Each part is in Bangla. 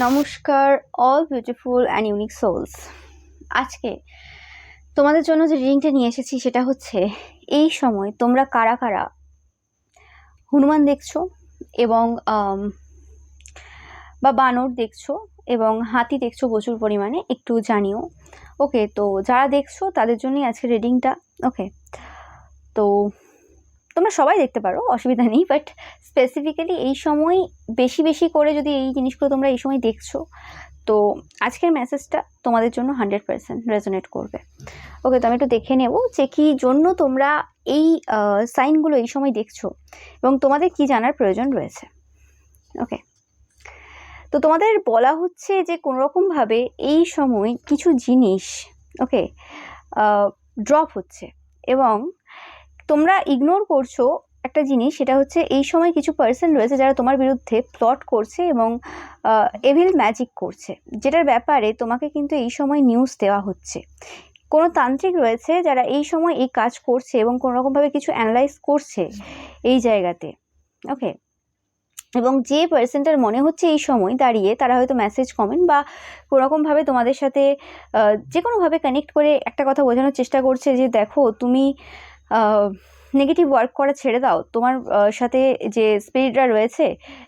নমস্কার all beautiful and unique souls. আজকে তোমাদের জন্য যে রিডিংটা নিয়ে এসেছি সেটা হচ্ছে এই সময় তোমরা কারা কারা হনুমান দেখছো এবং বা বানর দেখছো এবং হাতি দেখছো প্রচুর পরিমাণে, একটু জানিও। ওকে, তো যারা দেখছো তাদের জন্যই আজকে রিডিংটা। ওকে, তো তোমরা সবাই দেখতে পারো, অসুবিধা নেই, বাট স্পেসিফিক্যালি এই সময় বেশি বেশি করে যদি এই জিনিসগুলো তোমরা এই সময় দেখছো তো আজকের মেসেজটা তোমাদের জন্য 100% রেজোনেট করবে। ওকে, তো আমি একটু দেখে নেব যে কি জন্য তোমরা এই সাইনগুলো এই সময় দেখছো এবং তোমাদের কি জানার প্রয়োজন রয়েছে। ওকে, তো তোমাদের বলা হচ্ছে যে কোনোরকমভাবে এই সময় কিছু জিনিস ওকে ড্রপ হচ্ছে এবং তোমরা ইগনোর করছো একটা জিনিস, সেটা হচ্ছে এই সময় কিছু পার্সন রয়েছে যারা তোমার বিরুদ্ধে প্লট করছে এবং এভিল ম্যাজিক করছে, যেটার ব্যাপারে তোমাকে কিন্তু এই সময় নিউজ দেওয়া হচ্ছে। কোনো তান্ত্রিক রয়েছে যারা এই সময় এই কাজ করছে এবং কোনোরকমভাবে কিছু অ্যানালাইজ করছে এই জায়গাতে। ওকে, এবং যে পার্সনটার মনে হচ্ছে এই সময় দাঁড়িয়ে তারা হয়তো মেসেজ কমেন্ট বা কোনোরকমভাবে তোমাদের সাথে যে কোনোভাবে কানেক্ট করে একটা কথা বোঝানোর চেষ্টা করছে যে দেখো তুমি নেগেটিভ ওয়ার্ক করা ছেড়ে দাও, তোমার সাথে যে স্পিরিটরা রয়েছে,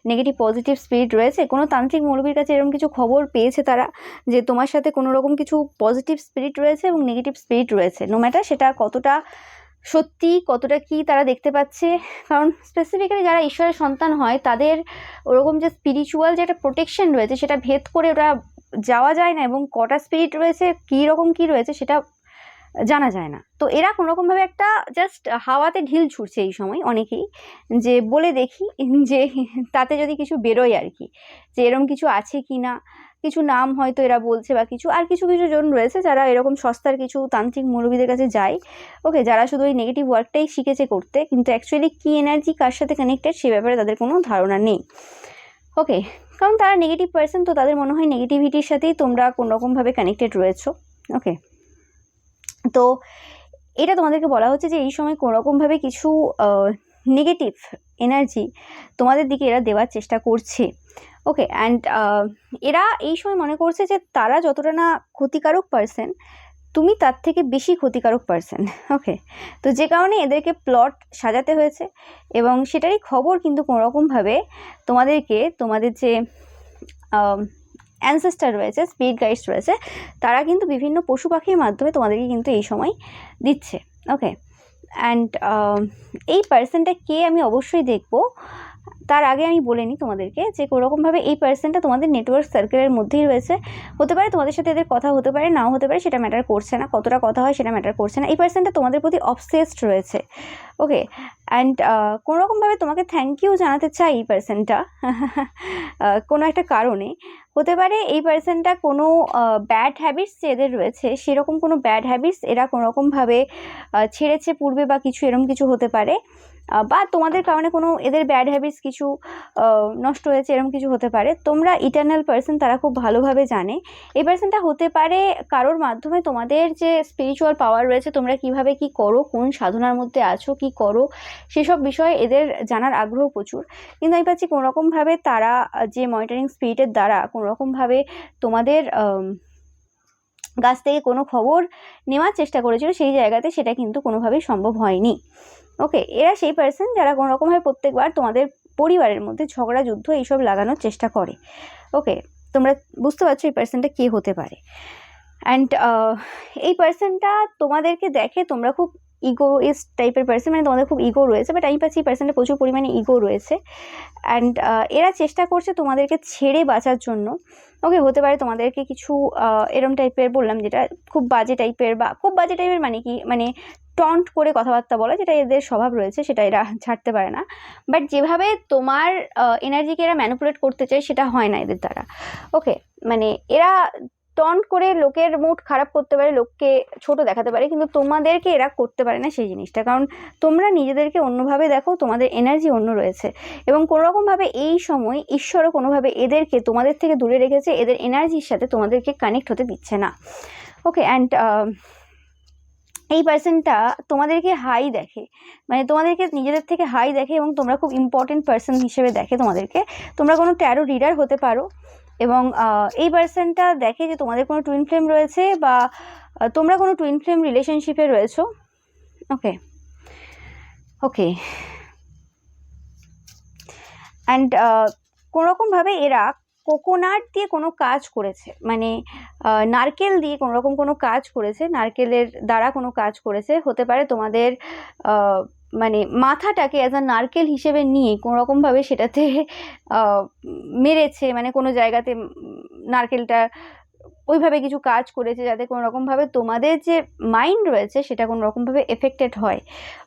নেগেটিভ পজিটিভ স্পিরিট রয়েছে, কোনো তান্ত্রিক মৌলবীর কাছে এরকম কিছু খবর পেয়েছে তারা যে তোমার সাথে কোনো রকম কিছু পজিটিভ স্পিরিট রয়েছে এবং নেগেটিভ স্পিরিট রয়েছে, নো ম্যাটার সেটা কতটা সত্যি কতটা কি তারা দেখতে পাচ্ছে। কারণ স্পেসিফিক্যালি যারা ঈশ্বরের সন্তান হয় তাদের ওরকম যে স্পিরিচুয়াল যে একটা প্রোটেকশন রয়েছে সেটা ভেদ করে ওটা যাওয়া যায় না, এবং কটা স্পিরিট রয়েছে কী রকম কী রয়েছে সেটা জানা যায় না। তো এরা কোনোরকমভাবে একটা জাস্ট হাওয়াতে ঢিল ছুটছে এই সময় অনেকেই, যে বলে দেখি যে তাতে যদি কিছু বেরোয় আর কি, যে এরকম কিছু আছে কি না, কিছু নাম হয়তো এরা বলছে বা কিছু, আর কিছু কিছু জন রয়েছে যারা এরকম সস্তার কিছু তান্ত্রিক মৌলবীদের কাছে যায়। ওকে, যারা শুধু ওই নেগেটিভ ওয়ার্কটাই শিখেছে করতে, কিন্তু অ্যাকচুয়ালি কী এনার্জি কার সাথে কানেক্টেড সে ব্যাপারে তাদের কোনো ধারণা নেই। ওকে, কারণ তারা নেগেটিভ পার্সন, তো তাদের মনে হয় নেগেটিভিটির সাথেই তোমরা কোনোরকমভাবে কানেক্টেড রয়েছো। ওকে, তো এটা তোমাদেরকে বলা হচ্ছে যে এই সময় কোনোরকমভাবে কিছু নেগেটিভ এনার্জি তোমাদের দিকে এরা দেওয়ার চেষ্টা করছে। ওকে, অ্যান্ড এরা এই সময় মনে করছে যে তারা যতটা না ক্ষতিকারক পার্সন, তুমি তার থেকে বেশি ক্ষতিকারক পার্সন। ওকে, তো যে কারণে এদেরকে প্লট সাজাতে হয়েছে এবং সেটারই খবর কিন্তু কোনোরকমভাবে তোমাদেরকে, তোমাদের যে অ্যানসেস্টার রয়েছে, স্পিরিট গাইডস রয়েছে, তারা কিন্তু বিভিন্ন পশু পাখির মাধ্যমে তোমাদেরকে কিন্তু এই সময় দিচ্ছে। ওকে, অ্যান্ড এই পার্সনটা কে আমি অবশ্যই দেখব, তার আগে আমি বলে নিই তোমাদেরকে যে কোনোরকমভাবে এই পার্সনটা তোমাদের নেটওয়ার্ক সার্কেলের মধ্যেই রয়েছে। হতে পারে তোমাদের সাথে এদের কথা হতে পারে, নাও হতে পারে, সেটা ম্যাটার করছে না, কতটা কথা হয় সেটা ম্যাটার করছে না। এই পার্সনটা তোমাদের প্রতি অবসেসড রয়েছে। ওকে, অ্যান্ড কোনোরকমভাবে তোমাকে থ্যাংক ইউ জানাতে চাই এই পার্সনটা কোনো একটা কারণে। হতে পারে এই পার্সনটা কোনো ব্যাড হ্যাবিটস যে এদের রয়েছে সেরকম কোনো ব্যাড হ্যাবিটস এরা কোনোরকমভাবে ছেড়েছে পূর্বে বা কিছু এরকম কিছু হতে পারে, বা তোমাদের কারণে কোনো এদের ব্যাড হ্যাবিটস কিছু নষ্ট হয়েছে এরকম কিছু হতে পারে। তোমরা ইটারনাল পার্সন তারা খুব ভালোভাবে জানে। এই পার্সনটা হতে পারে কারোর মাধ্যমে তোমাদের যে স্পিরিচুয়াল পাওয়ার রয়েছে, তোমরা কিভাবে কি করো, কোন সাধনার মধ্যে আছো, কি করো, সেসব বিষয়ে এদের জানার আগ্রহ প্রচুর। কিন্তু আমি পাচ্ছি কোনোরকমভাবে তারা যে মনিটরিং স্পিরিটের দ্বারা কোনোরকমভাবে তোমাদের কাছ থেকে কোনো খবর নেওয়ার চেষ্টা করেছিল, সেই জায়গাতে সেটা কিন্তু কোনোভাবেই সম্ভব হয়নি। ওকে, এরা সেই পার্সন যারা কোনোরকমভাবে প্রত্যেকবার তোমাদের পরিবারের মধ্যে ঝগড়া যুদ্ধ এইসব লাগানোর চেষ্টা করে। ওকে, তোমরা বুঝতে পারছো এই পার্সনটা কে হতে পারে। অ্যান্ড এই পার্সনটা তোমাদেরকে দেখে তোমরা খুব ইগোইস্ট টাইপের পার্সন, মানে তোমাদের খুব ইগো রয়েছে, বাট আমি পাচ্ছি এই পার্সনটা প্রচুর পরিমাণে ইগো রয়েছে। অ্যান্ড এরা চেষ্টা করছে তোমাদেরকে ছেড়ে বাঁচার জন্য। ওকে, হতে পারে তোমাদেরকে কিছু এরম টাইপের বললাম, যেটা খুব বাজে টাইপের, বা খুব বাজে টাইপের মানে কি, মানে টন্ট করে কথাবার্তা বলা, যেটা এদের স্বভাব রয়েছে সেটা এরা ছাড়তে পারে না। বাট যেভাবে তোমার এনার্জিকে এরা ম্যানিপুলেট করতে চায় সেটা হয় না এদের দ্বারা। ওকে, মানে এরা টন্ট করে লোকের মুড খারাপ করতে পারে, লোককে ছোট দেখাতে পারে, কিন্তু তোমাদেরকে এরা করতে পারে না সেই জিনিসটা, কারণ তোমরা নিজেদেরকে অন্যভাবে দেখো, তোমাদের এনার্জি অন্য রয়েছে। এবং কোনোরকমভাবে এই সময় ঈশ্বরও কোনোভাবে এদেরকে তোমাদের থেকে দূরে রেখেছে, এদের এনার্জির সাথে তোমাদেরকে কানেক্ট হতে দিচ্ছে না। ওকে, অ্যান্ড এই পার্সনটা তোমাদেরকে হাই দেখে, মানে তোমাদেরকে নিজেদের থেকে হাই দেখে এবং তোমরা খুব ইম্পর্টেন্ট পার্সন হিসেবে দেখে তোমাদেরকে। তোমরা কোনো ট্যারো রিডার হতে পারো, এবং এই পার্সনটা দেখে যে তোমাদের কোনো টুইন ফ্লেম রয়েছে বা তোমরা কোনো টুইন ফ্লেম রিলেশনশিপে রয়েছো। ওকে ওকে অ্যান্ড কোনোরকমভাবে এরা কোকোনাট দিয়ে কোনো কাজ করেছে, মানে নারকেল দিয়ে কোনোরকম কোনো কাজ করেছে, নারকেলের দ্বারা কোনো কাজ করেছে। হতে পারে তোমাদের মানে মাথাটাকে অ্যাজ আ নারকেল হিসেবে নিয়ে কোনোরকমভাবে সেটাতে মেরেছে, মানে কোনো জায়গাতে নারকেলটা ওইভাবে কিছু কাজ করেছে যাতে কোনো রকমভাবে তোমাদের যে মাইন্ড রয়েছে সেটা কোনো রকমভাবে এফেক্টেড হয়।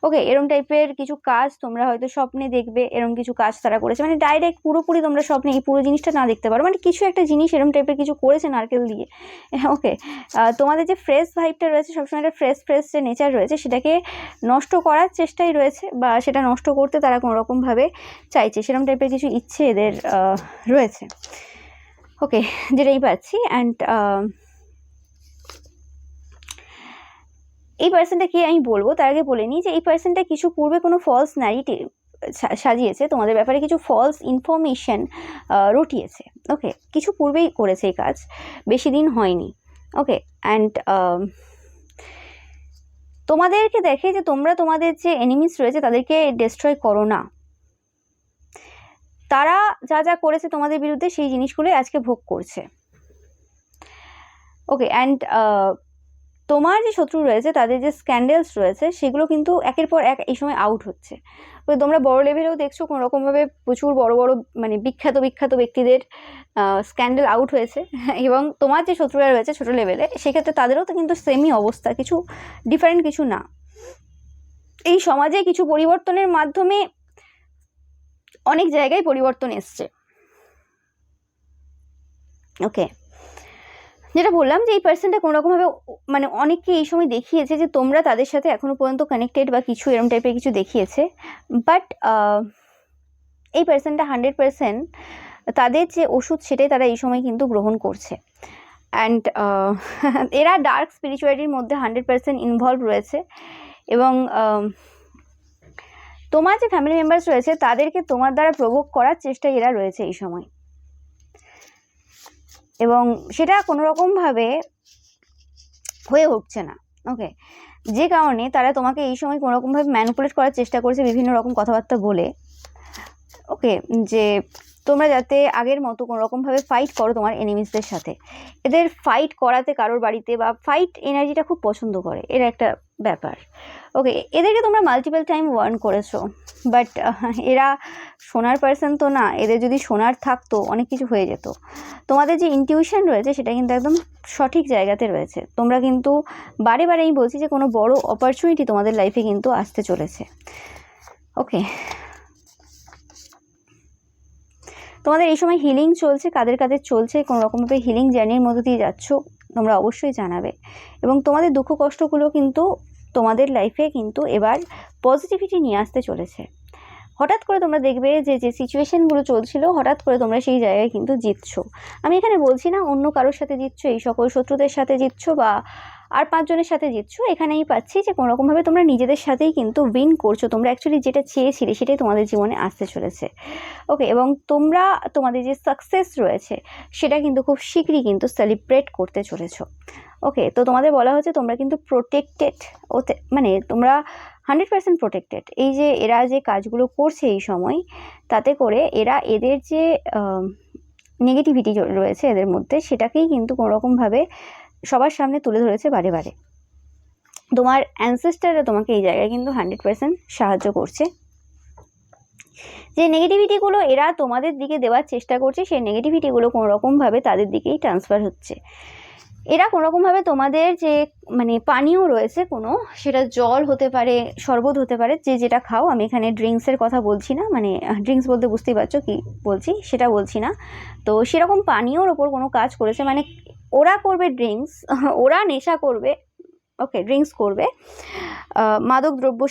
ওকে, এরম টাইপের কিছু কাজ তোমরা হয়তো স্বপ্নে দেখবে, এরম কিছু কাজ তারা করেছে, মানে ডাইরেক্ট পুরোপুরি তোমরা স্বপ্নে এই পুরো জিনিসটা না দেখতে পারো, মানে কিছু একটা জিনিস এরম টাইপের কিছু করেছে নারকেল দিয়ে। ওকে, তোমাদের যে ফ্রেশ ভাইবটা রয়েছে, সবসময় একটা ফ্রেশ ফ্রেশ যে নেচার রয়েছে সেটাকে নষ্ট করার চেষ্টাই রয়েছে, বা সেটা নষ্ট করতে তারা কোনো রকমভাবে চাইছে, সেরম টাইপের কিছু ইচ্ছে এদের রয়েছে। ওকে, যেটাই পাচ্ছি। অ্যান্ড এই পার্সনটাকে আমি বলবো, তার আগে বলে নিই যে এই পার্সনটা কিছু পূর্বে কোনো ফলস ন্যারেটিভ সাজিয়েছে তোমাদের ব্যাপারে, কিছু ফলস ইনফরমেশন রটিয়েছে। ওকে, কিছু পূর্বেই করেছে এই কাজ, বেশি দিন হয়নি। ওকে, অ্যান্ড তোমাদেরকে দেখে যে তোমরা তোমাদের যে এনিমিস রয়েছে তাদেরকে ডিস্ট্রয় করো না, তারা যা যা করেছে তোমাদের বিরুদ্ধে সেই জিনিসগুলোই আজকে ভোগ করছে। ওকে, অ্যান্ড তোমার যে শত্রু রয়েছে তাদের যে স্ক্যান্ডেলস রয়েছে সেগুলো কিন্তু একের পর এক এই সময় আউট হচ্ছে। তোমরা বড় লেভেলেও দেখছো কোনো রকমভাবে প্রচুর বড় বড় মানে বিখ্যাত বিখ্যাত ব্যক্তিদের স্ক্যান্ডেল আউট হয়েছে, এবং তোমার যে শত্রুরা রয়েছে ছোট লেভেলে সেক্ষেত্রে তাদেরও তো কিন্তু সেমই অবস্থা, কিছু ডিফারেন্ট কিছু না। এই সমাজে কিছু পরিবর্তনের মাধ্যমে অনেক জায়গায় পরিবর্তন এসছে। ওকে, যেটা বললাম যে এই পার্সনটা কোনোরকমভাবে মানে অনেককে এই সময় দেখিয়েছে যে তোমরা তাদের সাথে এখনো পর্যন্ত কানেক্টেড বা কিছু এরম টাইপের কিছু দেখিয়েছে, বাট এই পার্সনটা 100% তাদের যে ওষুধ সেটাই তারা এই সময় কিন্তু গ্রহণ করছে। অ্যান্ড এরা ডার্ক স্পিরিচুয়ালিটির মধ্যে 100% ইনভলভ রয়েছে, এবং তোমার যে ফ্যামিলি মেম্বার্স রয়েছে তাদেরকে তোমার দ্বারা প্রভোগ করার চেষ্টায় এরা রয়েছে এই সময়, এবং সেটা কোনো রকমভাবে হয়ে উঠছে না। ওকে, যে কারণে তারা তোমাকে এই সময় কোনো রকমভাবে ম্যানিপুলেট করার চেষ্টা করছে বিভিন্ন রকম কথাবার্তা বলে। ওকে, যে তোমরা যাতে আগের মতো কোনো রকমভাবে ফাইট করো তোমার এনিমিসদের সাথে। এদের ফাইট করাতে কারোর বাড়িতে বা ফাইট এনার্জিটা খুব পছন্দ করে, এর একটা ব্যাপার। ওকে, এদেরকে তোমরা মাল্টিপল টাইম ওয়ার্ন করেছো, বাট এরা শোনার পার্সন তো না, এদের যদি শোনার থাকতো অনেক কিছু হয়ে যেত। তোমাদের যে ইনটিউশন রয়েছে সেটা কিন্তু একদম সঠিক জায়গাতে রয়েছে। তোমরা কিন্তু বারে বারে আমি বলছি যে কোনো বড় অপরচুনিটি তোমাদের লাইফে কিন্তু আসতে চলেছে। ওকে, তোমাদের এই সময় হিলিং চলছে, কাদের কাদের চলছে, কোনো রকমভাবে হিলিং জার্নির মধ্য দিয়ে যাচ্ছ তোমরা অবশ্যই জানাবে। এবং তোমাদের দুঃখ কষ্টগুলো কিন্তু তোমাদের লাইফে কিন্তু এবার পজিটিভিটি নিয়ে আসতে চলেছে। হঠাৎ করে তোমরা দেখবে যে যে সিচুয়েশনগুলো চলছিল হঠাৎ করে তোমরা সেই জায়গায় কিন্তু জিতছো। আমি এখানে বলছি না অন্য কারোর সাথে জিতছো, এই সকল শত্রুদের সাথে জিতছো বা আর 5 জনের সাথে জিতছো, এখানেই পাচ্ছি যে কোনো রকমভাবে তোমরা নিজেদের সাথেই কিন্তু উইন করছো। তোমরা অ্যাকচুয়ালি যেটা চেয়েছিলে সেটাই তোমাদের জীবনে আসতে চলেছে। ওকে, এবং তোমরা তোমাদের যে সাকসেস রয়েছে সেটা কিন্তু খুব শীঘ্রই কিন্তু সেলিব্রেট করতে চলেছো। ওকে, তো তোমাদের বলা হচ্ছে তোমরা কিন্তু প্রোটেক্টেড, ওতে মানে তোমরা 100% প্রোটেক্টেড। এই যে এরা যে কাজগুলো করছে এই সময়, তাতে করে এরা এদের যে নেগেটিভিটি রয়েছে এদের মধ্যে সেটাকেই কিন্তু কোনোরকমভাবে সবার সামনে তুলে ধরেছে বারে বারে। তোমার অ্যানসেস্টাররা তোমাকে এই জায়গায় কিন্তু 100% সাহায্য করছে। যে নেগেটিভিটিগুলো এরা তোমাদের দিকে দেওয়ার চেষ্টা করছে সেই নেগেটিভিটিগুলো কোনোরকমভাবে তাদের দিকেই ট্রান্সফার হচ্ছে। এরা কোনোরকমভাবে তোমাদের যে মানে পানীয় রয়েছে কোনো, সেটা জল হতে পারে, শরবত হতে পারে, যে যেটা খাও, আমি এখানে ড্রিঙ্কসের কথা বলছি না, মানে ড্রিঙ্কস বলতে বুঝতেই পারছো কি বলছি, সেটা বলছি না। তো সেরকম পানীয়র ওপর কোনো কাজ করেছে, মানে ওরা করবে ড্রিঙ্কস, ওরা নেশা করবে। ওকে, ড্রিঙ্কস করবে, মাদক দ্রব্য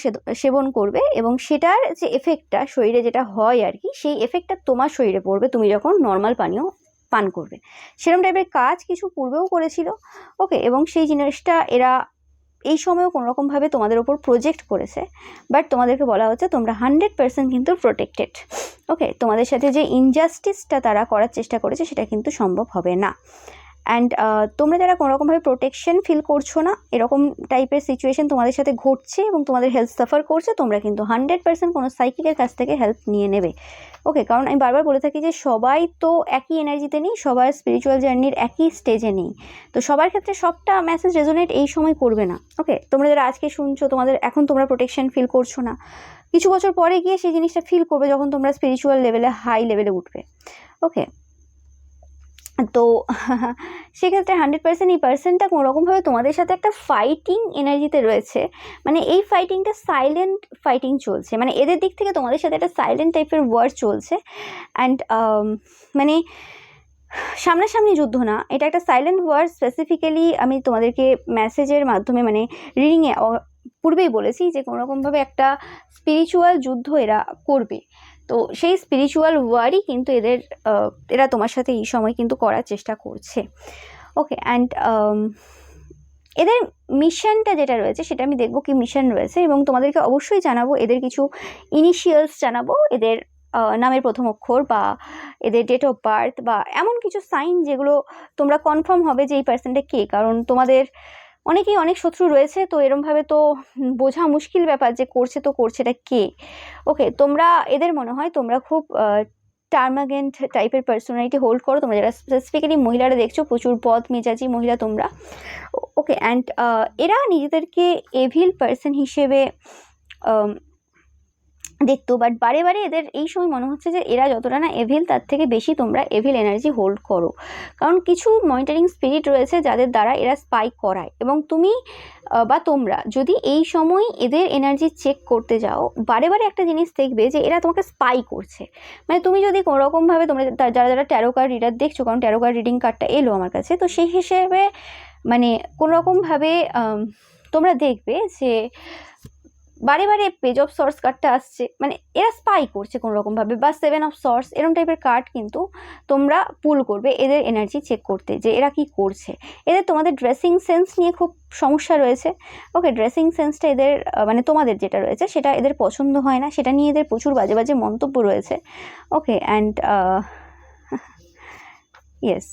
সেবন করবে, এবং সেটার যে এফেক্টটা শরীরে যেটা হয় আর কি, সেই এফেক্টটা তোমার শরীরে পড়বে তুমি যখন নর্মাল পানীয় পান করবে। সেরকম টাইপের কাজ কিছু পূর্বেও করেছিল। ওকে, এবং সেই জিনিসটা এরা এই সময়ও কোনোরকমভাবে তোমাদের ওপর প্রজেক্ট করেছে, বাট তোমাদেরকে বলা হচ্ছে তোমরা 100% কিন্তু প্রোটেক্টেড। ওকে, তোমাদের সাথে যে ইনজাস্টিসটা তারা করার চেষ্টা করেছে সেটা কিন্তু সম্ভব হবে না। অ্যান্ড তোমরা যারা কোনোরকমভাবে প্রোটেকশন ফিল করছো না, এরকম টাইপের সিচুয়েশন তোমাদের সাথে ঘটছে এবং তোমাদের হেলথ সাফার করছে, তোমরা কিন্তু 100% কোনো সাইকিকের কাছ থেকে হেল্প নিয়ে নেবে। ওকে, কারণ আমি বারবার বলে থাকি যে সবাই তো একই এনার্জিতে নেই, সবার স্পিরিচুয়াল জার্নির একই স্টেজে নেই, তো সবার ক্ষেত্রে সবটা মেসেজ রেজোনেট এই সময় করবে না। ওকে, তোমরা যারা আজকে শুনছো, তোমাদের এখন তোমরা প্রোটেকশন ফিল করছো না, কিছু বছর পরে গিয়ে সেই জিনিসটা ফিল করবে যখন তোমরা স্পিরিচুয়াল লেভেলে হাই লেভেলে উঠবে। ওকে, তো সেক্ষেত্রে 100% এই পার্সনটা কোনোরকমভাবে তোমাদের সাথে একটা ফাইটিং এনার্জিতে রয়েছে। মানে এই ফাইটিংটা সাইলেন্ট ফাইটিং চলছে, মানে এদের দিক থেকে তোমাদের সাথে একটা সাইলেন্ট টাইপের ওয়ার চলছে। অ্যান্ড মানে সামনাসামনি যুদ্ধ না, এটা একটা সাইলেন্ট ওয়ার। স্পেসিফিক্যালি আমি তোমাদেরকে মেসেজের মাধ্যমে মানে রিডিংয়ে পূর্বেই বলেছি যে কোনোরকমভাবে একটা স্পিরিচুয়াল যুদ্ধ এরা করবে। তো সেই স্পিরিচুয়াল ওয়ারই কিন্তু এরা তোমার সাথে এই সময় কিন্তু করার চেষ্টা করছে। ওকে, অ্যান্ড এদের মিশনটা যেটা রয়েছে সেটা আমি দেখবো কি মিশন রয়েছে, এবং তোমাদেরকে অবশ্যই জানাবো, এদের কিছু ইনিশিয়ালস জানাবো, এদের নামের প্রথম অক্ষর বা এদের ডেট অফ বার্থ বা এমন কিছু সাইন যেগুলো তোমরা কনফার্ম হবে যে এই পার্সনটা কে। কারণ তোমাদের অনেকেই অনেক শত্রু রয়েছে, তো এরমভাবে তো বোঝা মুশকিল ব্যাপার যে করছে তো করছেটা কে। ওকে, তোমরা এদের মনে হয় তোমরা খুব টার্মাগেন্ট টাইপের পার্সোনালিটি হোল্ড করো, তোমরা যারা স্পেসিফিক্যালি মহিলারা দেখছো, প্রচুর বদ মেজাজি মহিলা তোমরা। ওকে, অ্যান্ড এরা নিজেদেরকে এভিল পার্সন হিসেবে দেখতো, বাট বারে বারে এদের এই সময় মনে হচ্ছে যে এরা যতটা না এভিল তার থেকে বেশি তোমরা এভিল এনার্জি হোল্ড করো। কারণ কিছু মনিটরিং স্পিরিট রয়েছে যাদের দ্বারা এরা স্পাই করায়, এবং তুমি বা তোমরা যদি এই সময় এদের এনার্জি চেক করতে যাও, বারে বারে একটা জিনিস দেখবে যে এরা তোমাকে স্পাই করছে। মানে তুমি যদি কোনোরকমভাবে তোমরা যারা যারা ট্যারো কার্ড রিডার দেখছো, কারণ ট্যারো কার্ড রিডিং কার্ডটা এলো আমার কাছে, তো সেই হিসেবে মানে কোনোরকমভাবে তোমরা দেখবে যে বারে বারে পেজ অফ সর্স কার্ডটা আসছে, মানে এরা স্পাই করছে কোনোরকমভাবে, বা 7 অফ সর্স এরকম টাইপের কার্ড কিন্তু তোমরা পুল করবে এদের এনার্জি চেক করতে যে এরা কি করছে। এদের তোমাদের ড্রেসিং সেন্স নিয়ে খুব সমস্যা রয়েছে। ওকে, ড্রেসিং সেন্সটা এদের মানে তোমাদের যেটা রয়েছে সেটা এদের পছন্দ হয় না, সেটা নিয়ে এদের প্রচুর বাজে বাজে মন্তব্য রয়েছে। ওকে, অ্যান্ড ইয়েস,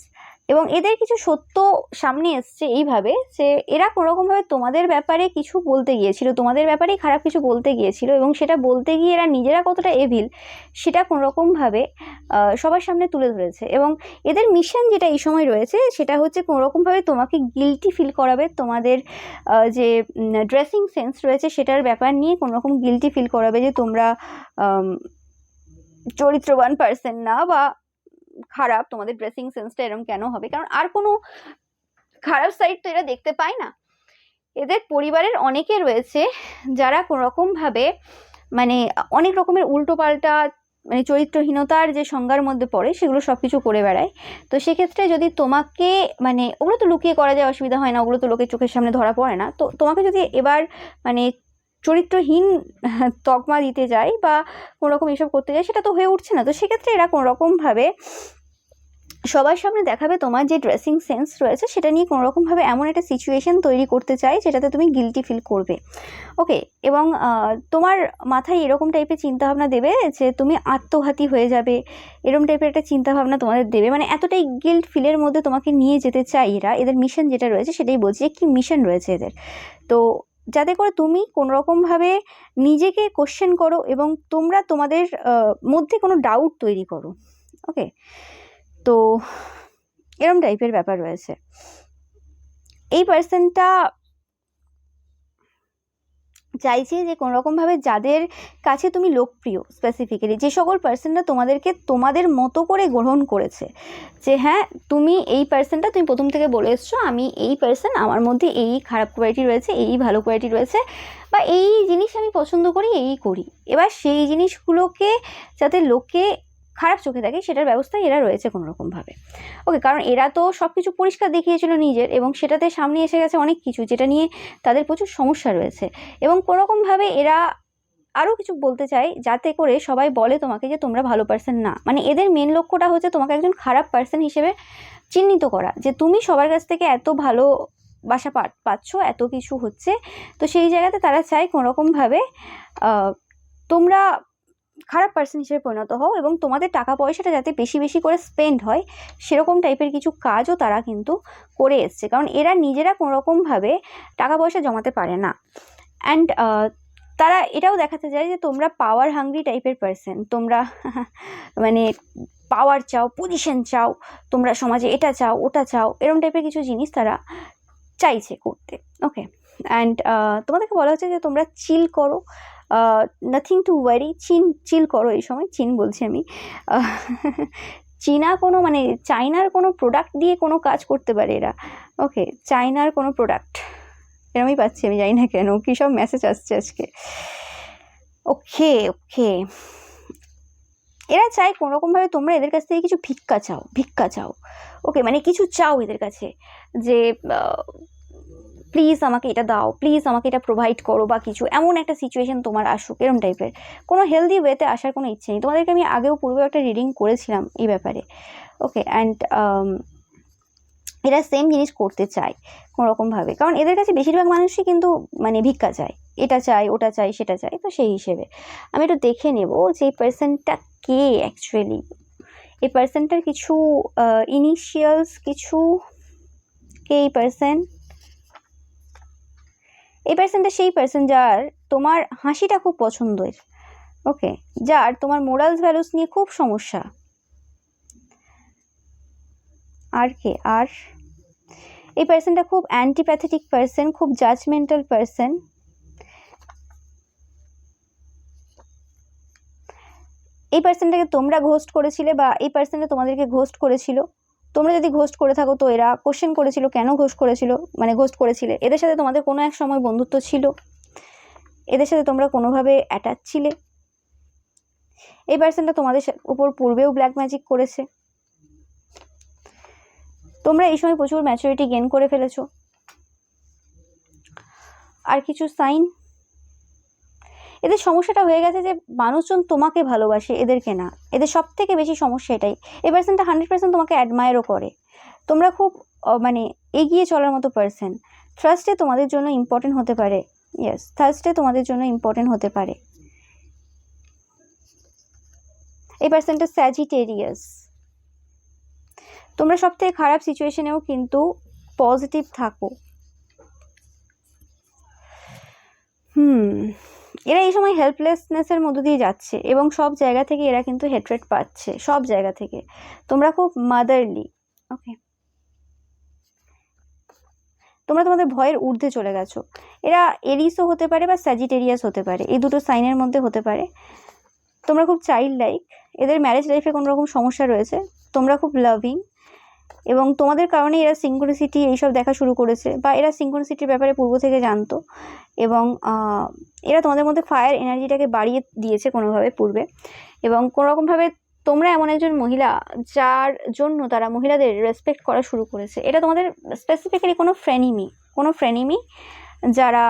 এবং এদের কিছু সত্য সামনে এসছে এইভাবে যে এরা কোনোরকমভাবে তোমাদের ব্যাপারে কিছু বলতে গিয়েছিল, তোমাদের ব্যাপারেই খারাপ কিছু বলতে গিয়েছিল, এবং সেটা বলতে গিয়ে এরা নিজেরা কতটা এভিল সেটা কোনোরকমভাবে সবার সামনে তুলে ধরেছে। এবং এদের মিশন যেটা এই সময় রয়েছে সেটা হচ্ছে কোনোরকমভাবে তোমাকে গিল্টি ফিল করাবে, তোমাদের যে ড্রেসিং সেন্স রয়েছে সেটার ব্যাপার নিয়ে কোনোরকম গিল্টি ফিল করাবে যে তোমরা চরিত্রবান পার্সন না, বা খারাপ, তোমাদের ড্রেসিং সেন্সটা এরকম কেন হবে, কারণ আর কোনো খারাপ সাইড তো এরা দেখতে পায় না। এদের পরিবারের অনেকে রয়েছে যারা কোনোরকমভাবে মানে অনেক রকমের উল্টোপাল্টা মানে চরিত্রহীনতার যে সংজ্ঞার মধ্যে পড়ে সেগুলো সব কিছু করে বেড়ায়। তো সেক্ষেত্রে যদি তোমাকে মানে ওগুলো তো লুকিয়ে করা যায়, অসুবিধা হয় না, ওগুলো তো লোকের চোখের সামনে ধরা পড়ে না, তো তোমাকে যদি এবার মানে চরিত্রহীন তকমা দিতে যায় বা কোনোরকম এসব করতে যায়, সেটা তো হয়ে উঠছে না। তো সেক্ষেত্রে এরা কোনোরকমভাবে সবার সামনে দেখাবে তোমার যে ড্রেসিং সেন্স রয়েছে সেটা নিয়ে কোনোরকমভাবে এমন একটা সিচুয়েশন তৈরি করতে চাই যেটাতে তুমি গিল্টি ফিল করবে। ওকে, এবং তোমার মাথায় এরকম টাইপের চিন্তাভাবনা দেবে যে তুমি আত্মঘাতী হয়ে যাবে, এরকম টাইপের একটা চিন্তাভাবনা তোমাদের দেবে, মানে এতটাই গিল্ট ফিলের মধ্যে তোমাকে নিয়ে যেতে চাই এরা। এদের মিশন যেটা রয়েছে সেটাই বলছি, কি মিশন রয়েছে এদের, তো যাতে করে তুমি কোনোরকমভাবে নিজেকে কোশ্চেন করো এবং তোমরা তোমাদের মধ্যে কোনো ডাউট তৈরি করো। ওকে, তো এরম টাইপের ব্যাপার রয়েছে। এই পার্সনটা চাইছে যে কোনোরকমভাবে যাদের কাছে তুমি লোকপ্রিয়, স্পেসিফিক্যালি যে সকল পার্সনরা তোমাদেরকে তোমাদের মতো করে গ্রহণ করেছে, যে হ্যাঁ তুমি এই পার্সনটা তুমি প্রথম থেকে বলে এসছো আমি এই পার্সন, আমার মধ্যে এই খারাপ কোয়ালিটি রয়েছে, এই ভালো কোয়ালিটি রয়েছে, বা এই জিনিস আমি পছন্দ করি, এই করি। এবার সেই জিনিসগুলোকে যাতে লোকে খারাপ চোখে দেখে সেটার ব্যবস্থায় এরা রয়েছে কোনোরকমভাবে। ওকে, কারণ এরা তো সব কিছু পরিষ্কার দেখিয়েছিল নিজের, এবং সেটাতে সামনে এসে গেছে অনেক কিছু যেটা নিয়ে তাদের প্রচুর সমস্যা রয়েছে, এবং কোনোরকমভাবে এরা আরও কিছু বলতে চায় যাতে করে সবাই বলে তোমাকে যে তোমরা ভালো পার্সন না। মানে এদের মেন লক্ষ্যটা হচ্ছে তোমাকে একজন খারাপ পার্সন হিসেবে চিহ্নিত করা, যে তুমি সবার কাছ থেকে এত ভালো বাসা পাচ্ছ, এত কিছু হচ্ছে, তো সেই জায়গাতে তারা চায় কোনোরকমভাবে তোমরা খারাপ পার্সন হিসেবে পরিণত হও এবং তোমাদের টাকা পয়সাটা যাতে বেশি বেশি করে স্পেন্ড হয় সেরকম টাইপের কিছু কাজও তারা কিন্তু করে এসছে, কারণ এরা নিজেরা কোনোরকমভাবে টাকা পয়সা জমাতে পারে না। অ্যান্ড তারা এটাও দেখাতে চায় যে তোমরা পাওয়ার হাংরি টাইপের পার্সন, তোমরা মানে পাওয়ার চাও, পজিশন চাও, তোমরা সমাজে এটা চাও ওটা চাও, এরকম টাইপের কিছু জিনিস তারা চাইছে করতে। ওকে, অ্যান্ড তোমাদেরকে বলা হচ্ছে যে তোমরা চিল করো, নাথিং টু ওয়ারি, চিল করো। এই সময় চিন বলছি আমি, চীনা কোনো মানে চাইনার কোনো প্রোডাক্ট দিয়ে কোনো কাজ করতে পারে এরা। ওকে, চাইনার কোনো প্রোডাক্ট এরমই পাচ্ছি আমি, জানি না কেন কী সব মেসেজ আসছে আজকে। ওকে ওকে, এরা চায় কোনোরকমভাবে তোমরা এদের কাছ থেকে কিছু ভিক্ষা চাও। ওকে, মানে কিছু চাও এদের কাছে যে প্লিজ আমাকে এটা দাও, প্লিজ আমাকে এটা প্রোভাইড করো, বা কিছু এমন একটা সিচুয়েশন তোমার আসুক, এরম টাইপের। কোনো হেলদি ওয়েতে আসার কোনো ইচ্ছে নেই। তোমাদেরকে আমি আগেও পূর্বে একটা রিডিং করেছিলাম এই ব্যাপারে। ওকে, অ্যান্ড এরা সেম জিনিস করতে চায় কোনোরকমভাবে, কারণ এদের কাছে বেশিরভাগ মানুষই কিন্তু মানে ভিক্ষা চায়, এটা চাই ওটা চাই সেটা চাই। তো সেই হিসেবে আমি একটু দেখে নেব যে এই পার্সনটা কে অ্যাকচুয়ালি, এই পার্সনটার কিছু ইনিশিয়ালস, কিছু কে এই পার্সন। এই পার্সনটা সেই পার্সন যার তোমার হাসিটা খুব পছন্দের। ওকে, যার তোমার মোরালস ভ্যালুস নিয়ে খুব সমস্যা। আর কে, আর এই পার্সনটা খুব অ্যান্টিপ্যাথেটিক পার্সন, খুব জাজমেন্টাল পার্সন। এই পার্সনটাকে তোমরা ঘোস্ট করেছিলে বা এই পার্সনটা তোমাদেরকে ঘোস্ট করেছিল। তোমরা যদি ঘোস্ট করে থাকো তো এরা কোশ্চেন করেছিল কেন ঘোস্ট করেছিল, মানে ঘোস্ট করেছিলে। এদের সাথে তোমাদের কোনো এক সময় বন্ধুত্ব ছিল, এদের সাথে তোমরা কোনোভাবে অ্যাটাচ ছিলে। এই পার্সনটা তোমাদের উপর পূর্বেও ব্ল্যাক ম্যাজিক করেছে। তোমরা এই সময় প্রচুর ম্যাচুরিটি গেইন করে ফেলেছো। আর কিছু সাইন, এদের সমস্যাটা হয়ে গেছে যে মানুষজন তোমাকে ভালোবাসে, এদেরকে না। এদের সব থেকে বেশি সমস্যা এটাই। এই পার্সনটা 100% তোমাকে অ্যাডমায়ারও করে। তোমরা খুব মানে এগিয়ে চলার মতো পার্সন। থার্সডে তোমাদের জন্য ইম্পর্টেন্ট হতে পারে। ইয়েস, থার্সডে তোমাদের জন্য ইম্পর্টেন্ট হতে পারে। এই পার্সনটা স্যাজিটেরিয়াস। তোমরা সব থেকে খারাপ সিচুয়েশনেও কিন্তু পজিটিভ থাকো। এরা এই সময় হেল্পলেসনেসের মধ্য দিয়ে যাচ্ছে এবং সব জায়গা থেকে এরা কিন্তু হেট্রেট পাচ্ছে, সব জায়গা থেকে। তোমরা খুব মাদারলি। ওকে, তোমরা তোমাদের ভয়ের ঊর্ধ্বে চলে গেছো। এরা এরিসও হতে পারে বা স্যাজিটেরিয়াস হতে পারে, এই দুটো সাইনের মধ্যে হতে পারে। তোমরা খুব চাইল্ড লাইক, এদের ম্যারেজ লাইফে কোনো রকম সমস্যা রয়েছে। তোমরা খুব লাভিং এবং তোমাদের কারণে এরা সিঙ্ক্রোনিসিটি এইসব দেখা শুরু করেছে, বা এরা সিঙ্ক্রোনিসিটির ব্যাপারে পূর্ব থেকে জানতো এবং এরা তোমাদের মধ্যে ফায়ার এনার্জিটাকে বাড়িয়ে দিয়েছে কোনোভাবে পূর্বে। এবং কোনোরকমভাবে তোমরা এমন একজন মহিলা যার জন্য তারা মহিলাদের রেসপেক্ট করা শুরু করেছে। এটা তোমাদের স্পেসিফিক্যালি কোনো ফ্রেনিমি যারা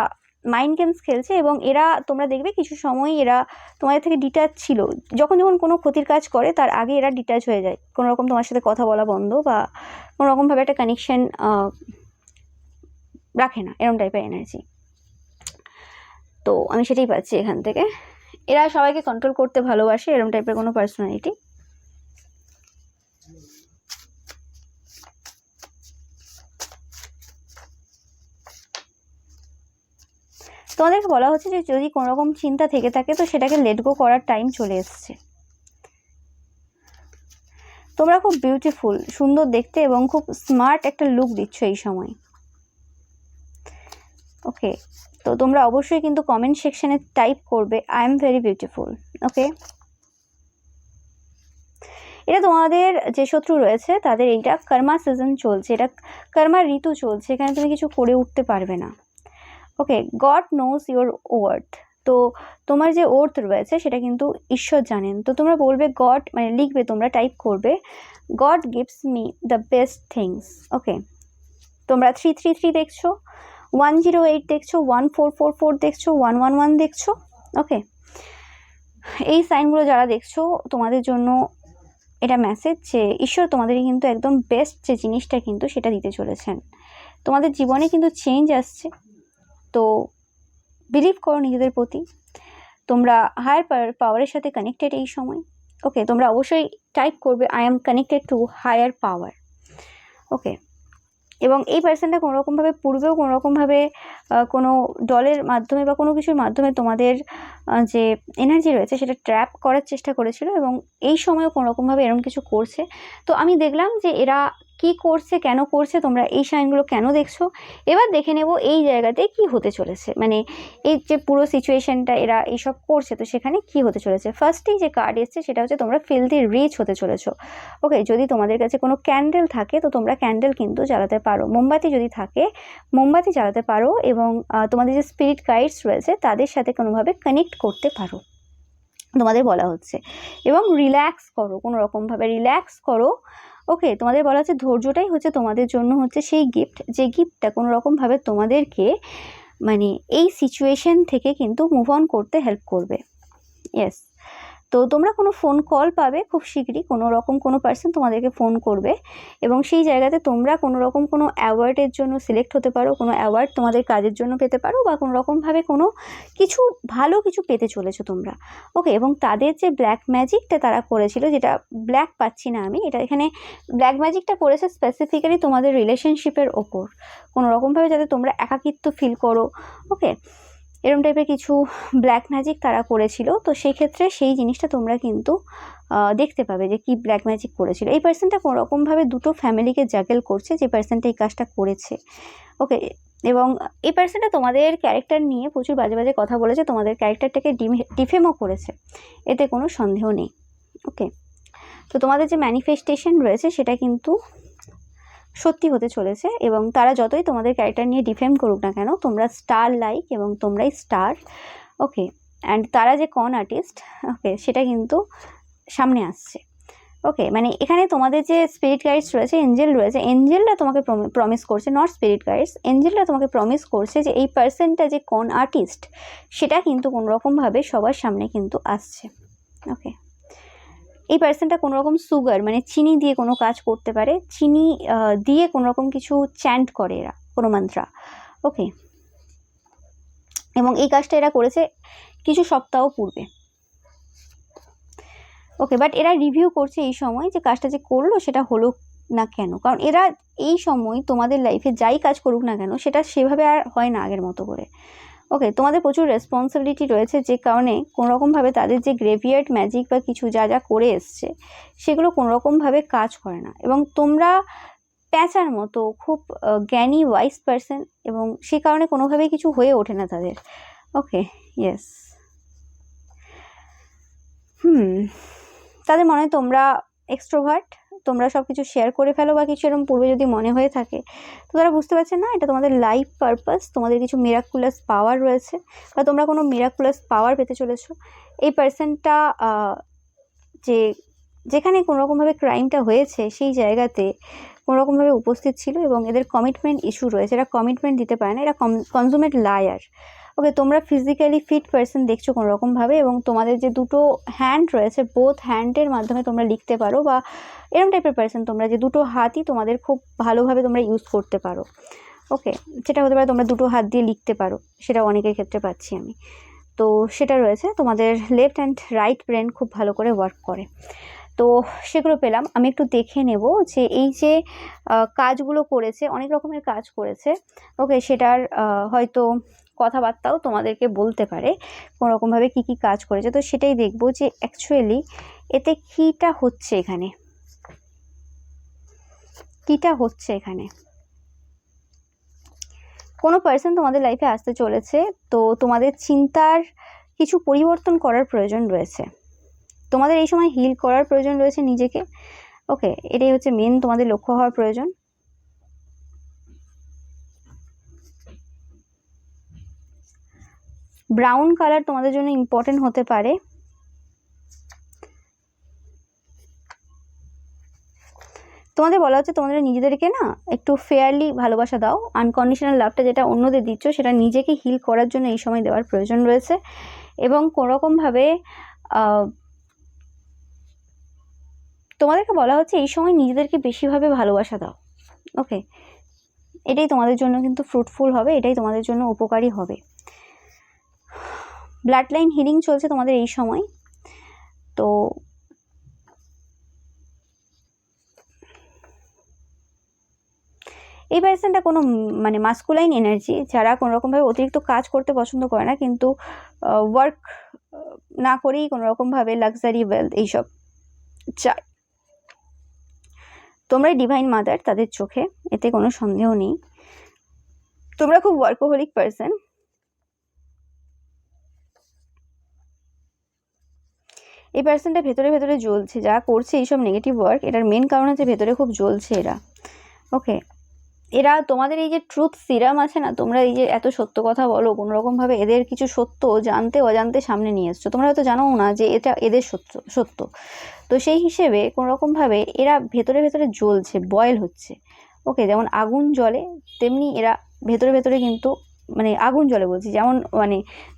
মাইন্ড গেমস খেলছে, এবং এরা তোমরা দেখবে কিছু সময় এরা তোমাদের থেকে ডিট্যাচ ছিল। যখন কোনো ক্ষতির কাজ করে তার আগে এরা ডিট্যাচ হয়ে যায়, কোনো রকম তোমার সাথে কথা বলা বন্ধ বা কোনো রকমভাবে একটা কানেকশন রাখে না, এরকম টাইপের এনার্জি। তো আমি সেটাই পাচ্ছি এখান থেকে। এরা সবাইকে কন্ট্রোল করতে ভালোবাসে, এরকম টাইপের কোনো পার্সোনালিটি। তোমাদেরকে বলা হচ্ছে যে যদি কোনো রকম চিন্তা থেকে থাকে তো সেটাকে লেট গো করার টাইম চলে এসছে। তোমরা খুব বিউটিফুল, সুন্দর দেখতে এবং খুব স্মার্ট একটা লুক দিচ্ছ এই সময়। ওকে, তো তোমরা অবশ্যই কিন্তু কমেন্ট সেকশনে টাইপ করবে আই এম ভেরি বিউটিফুল। ওকে, এটা তোমাদের যে শত্রু রয়েছে তাদের এইটা কর্মা সিজন চলছে, এটা কর্মার ঋতু চলছে, এখানে তুমি কিছু করে উঠতে পারবে না। ওকে, গড নোজ ইউর ওয়ার্থ। তো তোমার যে ওর্থ রয়েছে সেটা কিন্তু ঈশ্বর জানেন। তো তোমরা বলবে গড, মানে লিখবে, তোমরা টাইপ করবে God gives me the best things. Okay, তোমরা 333 দেখছো, 108 দেখছো, 1444 দেখছো, 111 দেখছো। ওকে, এই সাইনগুলো যারা দেখছো তোমাদের জন্য এটা মেসেজ যে ঈশ্বর তোমাদেরকে কিন্তু একদম বেস্ট যে জিনিসটা কিন্তু সেটা দিতে চলেছেন। তোমাদের জীবনে কিন্তু চেঞ্জ আসছে, তো বিলিভ করো নিজেদের প্রতি। তোমরা হায়ার পাওয়ারের সাথে কানেক্টেড এই সময়। ওকে, তোমরা অবশ্যই টাইপ করবে I am connected to higher power. Okay, এবং এই পার্সনটা কোনোরকমভাবে পূর্বেও কোনোরকমভাবে কোনো দলের মাধ্যমে বা কোনো কিছুর মাধ্যমে তোমাদের যে এনার্জি রয়েছে সেটা ট্র্যাপ করার চেষ্টা করেছিল, এবং এই সময়ও কোনোরকমভাবে এরকম কিছু করছে। তো আমি দেখলাম যে এরা কি করছে, কেন করছে, তোমরা এই সাইনগুলো কেন দেখছো। এবার দেখে নেব এই জায়গাতে কি হতে চলেছে, মানে এই যে পুরো সিচুয়েশনটা এরা এইসব করছে, তো সেখানে কি হতে চলেছে। ফার্স্টেই যে কার্ড এসছে সেটা হচ্ছে তোমরা ফিলদি রিচ হতে চলেছো। ওকে, যদি তোমাদের কাছে কোনো ক্যান্ডেল থাকে তো তোমরা ক্যান্ডেল কিন্তু জ্বালাতে পারো, মোমবাতি যদি থাকে মোমবাতি জ্বালাতে পারো, এবং তোমাদের যে স্পিরিট গাইডস রয়েছে তাদের সাথে কোনোভাবে কানেক্ট করতে পারো, তোমাদের বলা হচ্ছে। এবং রিল্যাক্স করো, কোনো রকমভাবে রিল্যাক্স করো। ওকে, তোমাদের বলা হচ্ছে ধৈর্যটাই হচ্ছে তোমাদের জন্য হচ্ছে সেই গিফট, যে গিফটটা কোনো রকমভাবে তোমাদেরকে মানে এই সিচুয়েশন থেকে কিন্তু মুভ অন করতে হেল্প করবে। ইয়েস, তো তোমরা কোনো ফোন কল পাবে খুব শীঘ্রই, কোনো রকম কোনো পার্সন তোমাদেরকে ফোন করবে, এবং সেই জায়গাতে তোমরা কোনো রকম কোনো অ্যাওয়ার্ডের জন্য সিলেক্ট হতে পারো, কোনো অ্যাওয়ার্ড তোমাদের কাজের জন্য পেতে পারো, বা কোনো রকমভাবে কোনো কিছু ভালো কিছু পেতে চলেছো তোমরা। ওকে, এবং তাদের যে ব্ল্যাক ম্যাজিকটা তারা করেছিল, যেটা ব্ল্যাক পাচ্ছি না আমি, এটা এখানে ব্ল্যাক ম্যাজিকটা করেছে স্পেসিফিক্যালি তোমাদের রিলেশনশিপের ওপর, কোনো রকমভাবে যাতে তোমরা একাকিত্ব ফিল করো। ওকে, এরকম টাইপের কিছু ব্ল্যাক ম্যাজিক তারা করেছিল, তো সেই ক্ষেত্রে সেই জিনিসটা তোমরা কিন্তু দেখতে পাবে যে কি ব্ল্যাক ম্যাজিক করেছিল। এই পার্সনটা কোনোরকমভাবে দুটো ফ্যামিলিকে জাগেল করছে, যে পার্সনটা এই কাজটা করেছে। ওকে, এবং এই পার্সনটা তোমাদের ক্যারেক্টার নিয়ে প্রচুর বাজে বাজে কথা বলেছে, তোমাদের ক্যারেক্টারটাকে ডিফেমও করেছে, এতে কোনো সন্দেহ নেই। ওকে, তো তোমাদের যে ম্যানিফেস্টেশন রয়েছে সেটা কিন্তু সত্যি হতে চলেছে, এবং তারা যতই তোমাদের ক্যারেক্টার নিয়ে ডিফেম করুক না কেন, তোমরা স্টার লাইক এবং তোমরাই স্টার। ওকে, অ্যান্ড তারা যে কন আর্টিস্ট, ওকে, সেটা কিন্তু সামনে আসছে। ওকে, মানে এখানে তোমাদের যে স্পিরিট গাইডস রয়েছে, এঞ্জেল রয়েছে, এঞ্জেলরা তোমাকে প্রমিস করছে, নট স্পিরিট গাইডস, এঞ্জেলরা তোমাকে প্রমিস করছে যে এই পার্সনটা যে কন আর্টিস্ট সেটা কিন্তু কোনোরকমভাবে সবার সামনে কিন্তু আসছে। ওকে, এই পার্সনটা কোনো রকম সুগার মানে চিনি দিয়ে কোনো কাজ করতে পারে, চিনি দিয়ে কোনো রকম কিছু চ্যান্ট করে এরা, কোনো মন্ত্রা। ওকে, এবং এই কাজটা এরা করেছে কিছু সপ্তাহ পূর্বে। ওকে, বাট এরা রিভিউ করছে এই সময় যে কাজটা যে করলো সেটা হলো না কেন, কারণ এরা এই সময় তোমাদের লাইফে যাই কাজ করুক না কেন সেটা সেভাবে আর হয় না আগের মতো করে। ওকে, তোমাদের প্রচুর রেসপন্সিবিলিটি রয়েছে, যে কারণে কোনোরকমভাবে তাদের যে গ্রেভিয়ার্ড ম্যাজিক বা কিছু যা যা করে এসছে সেগুলো কোনোরকমভাবে কাজ করে না, এবং তোমরা প্যাঁচার মতো খুব জ্ঞানী ওয়াইজ পার্সন, এবং সেই কারণে কোনোভাবেই কিছু হয়ে ওঠে না তাদের। ওকে, ইয়েস, তাদের মনে হয় তোমরা এক্সট্রোভার্ট, তোমরা সব কিছু শেয়ার করে ফেলো বা কিছু এরকম পূর্বে যদি মনে হয়ে থাকে, তো তারা বুঝতে পারছে না এটা তোমাদের লাইফ পারপাস, তোমাদের কিছু মিরাকুলাস পাওয়ার রয়েছে, বা তোমরা কোনো মিরাকুলাস পাওয়ার পেতে চলেছো। এই পার্সনটা যেখানে কোনোরকমভাবে ক্রাইমটা হয়েছে সেই জায়গাতে কোনোরকমভাবে উপস্থিত ছিল, এবং এদের কমিটমেন্ট ইস্যু রয়েছে, এরা কমিটমেন্ট দিতে পারে না, এরা কনজুমেট লায়ার। ওকে, তোমরা ফিজিক্যালি ফিট পার্সন দেখছো কোনোরকমভাবে, এবং তোমাদের যে দুটো হ্যান্ড রয়েছে বোথ হ্যান্ডের মাধ্যমে তোমরা লিখতে পারো, বা এরকম টাইপের পার্সন তোমরা যে দুটো হাতই তোমাদের খুব ভালোভাবে তোমরা ইউজ করতে পারো। ওকে, সেটা হতে পারে তোমরা দুটো হাত দিয়ে লিখতে পারো, সেটা অনেকের ক্ষেত্রে পাচ্ছি আমি, তো সেটা রয়েছে। তোমাদের লেফট অ্যান্ড রাইট ব্রেন খুব ভালো করে ওয়ার্ক করে, তো সেগুলো পেলাম। আমি একটু দেখে নেব যে এই যে কাজগুলো করেছে, অনেক রকমের কাজ করেছে। ওকে, সেটার হয়তো কথাবার্তাও তোমাদেরকে বলতে পারে কোনোরকমভাবে কী কী কাজ করেছে, তো সেটাই দেখব যে অ্যাকচুয়ালি এতে কীটা হচ্ছে এখানে, কীটা হচ্ছে এখানে। কোনো পার্সন তোমাদের লাইফে আসতে চলেছে, তো তোমাদের চিন্তার কিছু পরিবর্তন করার প্রয়োজন রয়েছে, তোমাদের এই সময় হিল করার প্রয়োজন রয়েছে নিজেকে। ওকে, এটাই হচ্ছে মেন তোমাদের লক্ষ্য হওয়ার প্রয়োজন। ব্রাউন কালার তোমাদের জন্য ইম্পর্টেন্ট হতে পারে। তোমাদের বলা হচ্ছে তোমাদের নিজেদেরকে না একটু ফেয়ারলি ভালোবাসা দাও, আনকন্ডিশনাল লাভটা যেটা অন্যদের দিচ্ছ সেটা নিজেকে হিল করার জন্য এই সময় দেওয়ার প্রয়োজন রয়েছে, এবং কোনোরকমভাবে তোমাদেরকে বলা হচ্ছে এই সময় নিজেদেরকে বেশিভাবে ভালোবাসা দাও। ওকে, এটাই তোমাদের জন্য কিন্তু ফ্রুটফুল হবে, এটাই তোমাদের জন্য উপকারী হবে। ব্লাড লাইন হিলিং চলছে তোমাদের এই সময়। তো এই পার্সনটা কোনো মানে মাস্কুলাইন এনার্জি, যারা কোনো রকমভাবে অতিরিক্ত কাজ করতে পছন্দ করে না, কিন্তু ওয়ার্ক না করেই কোনো রকমভাবে লাক্সারি ওয়েলথ এইসব চায়। তোমরাই ডিভাইন মাদার তাদের চোখে, এতে কোনো সন্দেহ নেই। তোমরা খুব ওয়ার্কোহলিক পার্সন। এই পার্সনটা ভেতরে ভেতরে জ্বলছে, যা করছে এইসব নেগেটিভ ওয়ার্ক, এটার মেন কারণ হচ্ছে ভেতরে খুব জ্বলছে এরা। ওকে, এরা তোমাদের এই যে ট্রুথ সিরাম আছে না, তোমরা এই যে এত সত্য কথা বলো, কোনো রকমভাবে এদের কিছু সত্য জানতে অজান্তে সামনে নিয়ে এসছো। তোমরা হয়তো জানো না যে এটা এদের সত্য। তো সেই হিসেবে কোনো রকমভাবে এরা ভেতরে ভেতরে জ্বলছে, বয়েল হচ্ছে। ওকে, যেমন আগুন জ্বলে তেমনি এরা ভেতরে ভেতরে কিন্তু মানে আগুন জ্বলে বলছি, যেমন মানে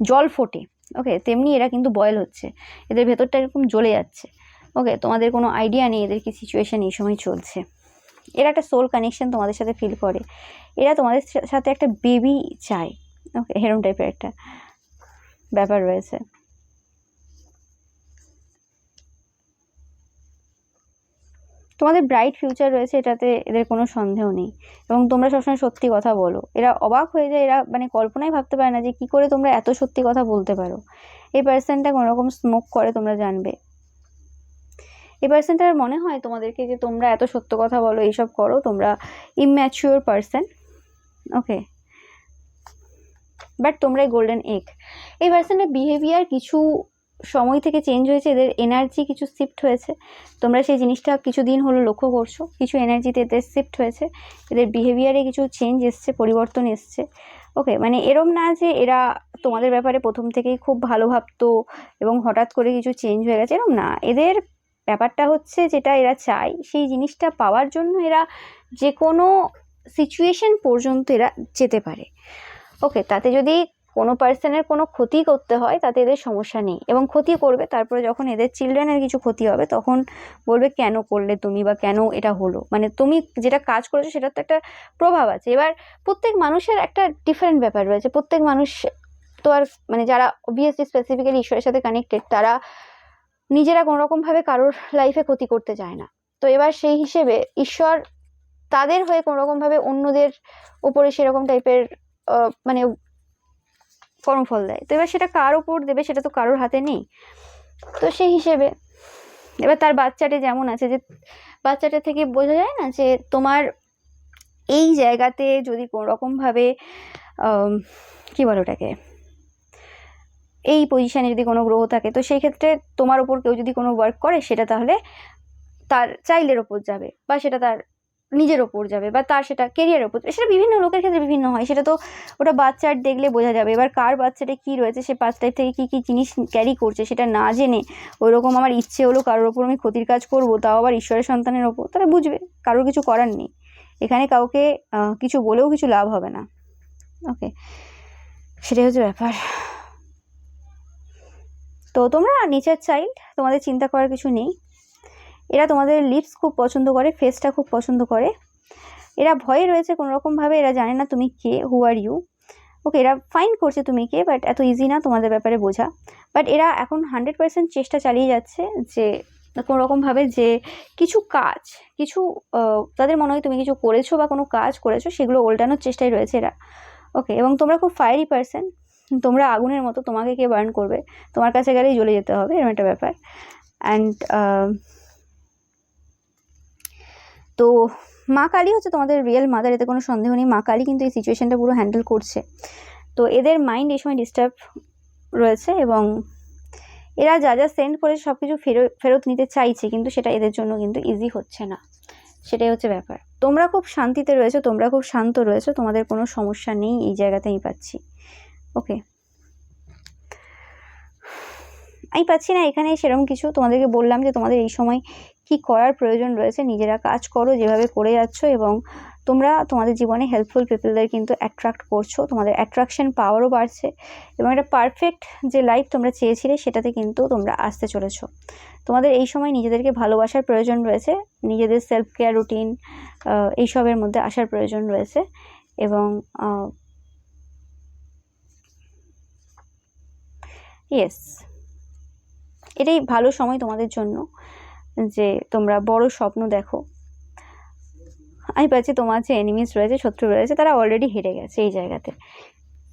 জল ফোটে। ওকে, তেমনি এরা কিন্তু বয়েল হচ্ছে, এদের ভেতরটা এরকম জ্বলে যাচ্ছে। ওকে, তোমাদের কোনো আইডিয়া নেই এদের কি সিচুয়েশান এই সময় চলছে। এরা একটা সোল কানেকশন তোমাদের সাথে ফিল করে, এরা তোমাদের সাথে একটা বেবি চায়। ওকে, এরকম টাইপের একটা ব্যাপার রয়েছে। তোমাদের ব্রাইট ফিউচার রয়েছে, এটাতে এদের কোনো সন্দেহ নেই। এবং তোমরা সবসময় সত্যি কথা বলো, এরা অবাক হয়ে যায়, এরা মানে কল্পনাই ভাবতে পারে না যে কি করে তোমরা এত সত্যি কথা বলতে পারো। এই পার্সনটা কোনোরকম স্মোক করে, তোমরা জানবে। এই পার্সনটার মনে হয় তোমাদেরকে যে তোমরা এত সত্য কথা বলো, এইসব করো, তোমরা ইম্যাচিওর পার্সন। ওকে, বাট তোমরাই গোল্ডেন এগ। এই পার্সনের বিহেভিয়ার কিছু সময় থেকে চেঞ্জ হয়েছে, এদের এনার্জি কিছু শিফট হয়েছে। তোমরা সেই জিনিসটা কিছুদিন হলো লক্ষ্য করছো, কিছু এনার্জিতে এদের শিফট হয়েছে, এদের বিহেভিয়ারে কিছু চেঞ্জ এসছে, পরিবর্তন এসছে। ওকে, মানে এরম না যে এরা তোমাদের ব্যাপারে প্রথম থেকেই খুব ভালো ভাবতো এবং হঠাৎ করে কিছু চেঞ্জ হয়ে গেছে, এরম না। এদের ব্যাপারটা হচ্ছে যেটা এরা চায় সেই জিনিসটা পাওয়ার জন্য এরা যে কোনো সিচুয়েশন পর্যন্ত এরা যেতে পারে। ওকে, তাতে যদি কোনো পার্সনের কোনো ক্ষতি করতে হয় তাতে এদের সমস্যা নেই, এবং ক্ষতি করবে, তারপরে যখন এদের চিলড্রেনের কিছু ক্ষতি হবে তখন বলবে কেন করলে তুমি, বা কেন এটা হলো। মানে তুমি যেটা কাজ করেছো সেটার তো একটা প্রভাব আছে। এবার প্রত্যেক মানুষের একটা ডিফারেন্ট ব্যাপার রয়েছে, প্রত্যেক মানুষ তো আর মানে যারা অবভিয়াসলি স্পেসিফিক্যালি ঈশ্বরের সাথে কানেক্টেড, তারা নিজেরা কোনোরকমভাবে কারোর লাইফে ক্ষতি করতে চায় না। তো এবার সেই হিসেবে ঈশ্বর তাদের হয়ে কোনোরকমভাবে অন্যদের উপরে সেরকম টাইপের মানে কর্মফল দেয়। তো এবার সেটা কার ওপর দেবে সেটা তো কারোর হাতে নেই। তো সেই হিসেবে এবার তার বাচ্চাটা যেমন আছে, যে বাচ্চাটা থেকে বোঝা যায় না যে তোমার এই জায়গাতে যদি কোনো রকমভাবে কী বলো ওটাকে, এই পজিশানে যদি কোনো গ্রহ থাকে, তো সেই ক্ষেত্রে তোমার ওপর কেউ যদি কোনো ওয়ার্ক করে সেটা তাহলে তার চাইল্ডের ওপর যাবে, বা সেটা তার নিজের ওপর যাবে, বা তার সেটা কেরিয়ারের ওপর, সেটা বিভিন্ন লোকের ক্ষেত্রে বিভিন্ন হয়, সেটা তো ওটা বাচ্চার দেখলে বোঝা যাবে। এবার কার বাচ্চাটা কী রয়েছে, সে বাচ্চার থেকে কী কী জিনিস ক্যারি করছে সেটা না জেনে ওইরকম আমার ইচ্ছে হলো কারোর ওপর আমি ক্ষতির কাজ করবো, তাও আবার ঈশ্বরের সন্তানের ওপর, তারা বুঝবে কারোর কিছু করার নেই। এখানে কাউকে কিছু বলেও কিছু লাভ হবে না। ওকে, সেটাই হচ্ছে ব্যাপার। তো তোমরা নেচার চাইল্ড, তোমাদের চিন্তা করার কিছু নেই। এরা তোমাদের লিপস খুব পছন্দ করে, ফেসটা খুব পছন্দ করে। এরা ভয়ে রয়েছে কোনো রকমভাবে, এরা জানে না তুমি কে, হু আর ইউ। ওকে, এরা ফাইন করছে তুমি কে, বাট এত ইজি না তোমাদের ব্যাপারে বোঝা। বাট এরা এখন 100% চেষ্টা চালিয়ে যাচ্ছে যে কোনো রকমভাবে যে কিছু কাজ, কিছু তাদের মনে হয় তুমি কিছু করেছো বা কোনো কাজ করেছো, সেগুলো ওল্টানোর চেষ্টায় রয়েছে এরা। ওকে, এবং তোমরা খুব ফায়ারি পার্সন, তোমরা আগুনের মতো, তোমাকে কে বার্ন করবে, তোমার কাছে গেলেই জ্বলে যেতে হবে, এরকম একটা ব্যাপার। অ্যান্ড তো মা কালী হচ্ছে তোমাদের রিয়েল মাদার, এতে কোনো সন্দেহ নেই। মা কালী কিন্তু এই সিচুয়েশানটা পুরো হ্যান্ডেল করছে। তো এদের মাইন্ড এই সময় ডিস্টার্ব রয়েছে, এবং এরা যা যা সেন্ড করেছে সব কিছু ফেরত নিতে চাইছে, কিন্তু সেটা এদের জন্য কিন্তু ইজি হচ্ছে না, সেটাই হচ্ছে ব্যাপার। তোমরা খুব শান্তিতে রয়েছো, তোমরা খুব শান্ত রয়েছো, তোমাদের কোনো সমস্যা নেই এই জায়গাতে আমি পাচ্ছি। ওকে, আমি পাচ্ছি না এখানে সেরকম কিছু। তোমাদেরকে বললাম যে তোমাদের এই সময় কি করার প্রয়োজন রয়েছে, নিজেরা কাজ করো যেভাবে করে যাচ্ছ, এবং তোমরা তোমাদের জীবনে হেল্পফুল পিপলদের কিন্তু অ্যাট্রাক্ট করছো, তোমাদের অ্যাট্রাকশন পাওয়ারও বাড়ছে এবং একটা পারফেক্ট যে লাইফ তোমরা চেয়েছিলে সেটাতে কিন্তু তোমরা আসতে চলেছো। তোমাদের এই সময় নিজেদেরকে ভালোবাসার প্রয়োজন রয়েছে, নিজেদের সেলফ কেয়ার রুটিন এইসবের মধ্যে আসার প্রয়োজন রয়েছে এবং ইয়েস, এটাই ভালো সময় তোমাদের জন্য যে তোমরা বড় স্বপ্ন দেখো। আমি পাচ্ছি তোমার যে এনিমিস রয়েছে, শত্রু রয়েছে, তারা অলরেডি হেরে গেছে এই জায়গাতে।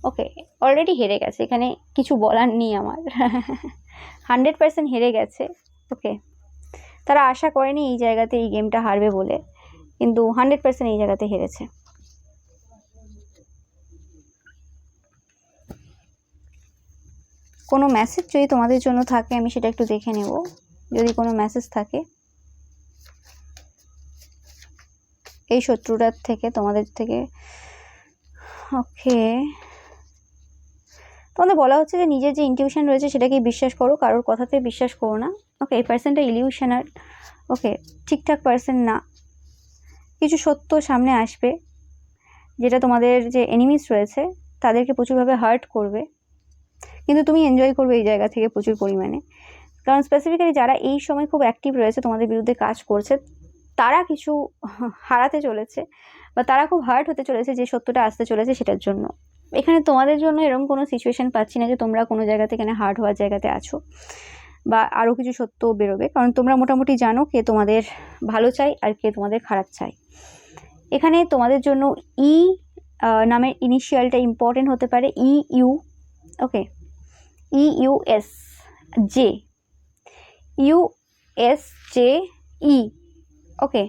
ওকে, অলরেডি হেরে গেছে, এখানে কিছু বলার নেই আমার। 100% হেরে গেছে। ওকে, তারা আশা করেনি এই জায়গাতে এই গেমটা হারবে বলে, কিন্তু 100% এই জায়গাতে হেরেছে। কোনো মেসেজ যদি তোমাদের জন্য থাকে আমি সেটা একটু দেখে নেব, যদি কোনো মেসেজ থাকে এই শত্রুটার থেকে, তোমাদের থেকে। ওকে, তোমাদের বলা হচ্ছে যে নিজের যে ইনটিউশন রয়েছে সেটাকেই বিশ্বাস করো, কারোর কথাতে বিশ্বাস করো না। ওকে, এই পার্সনটা ইলিউশনার। ওকে, ঠিকঠাক পার্সন না। কিছু সত্য সামনে আসবে যেটা তোমাদের যে এনিমিস রয়েছে তাদেরকে প্রচুরভাবে হার্ট করবে, কিন্তু তুমি এনজয় করবে এই জায়গা থেকে প্রচুর পরিমাণে। কারণ স্পেসিফিক্যালি যারা এই সময় খুব অ্যাক্টিভ রয়েছে, তোমাদের বিরুদ্ধে কাজ করছে, তারা কিছু হারাতে চলেছে বা তারা খুব হার্ট হতে চলেছে যে সত্যটা আসতে চলেছে সেটার জন্য। এখানে তোমাদের জন্য এরকম কোনো সিচুয়েশন পাচ্ছি না যে তোমরা কোনো জায়গাতে এখানে হার্ট হওয়ার জায়গাতে আছো বা আরও কিছু সত্য বেরোবে, কারণ তোমরা মোটামুটি জানো কে তোমাদের ভালো চাই আর কে তোমাদের খারাপ চাই। এখানে তোমাদের জন্য ই নামের ইনিশিয়ালটা ইম্পর্টেন্ট হতে পারে, U. Okay, U S J, U S J E. Okay,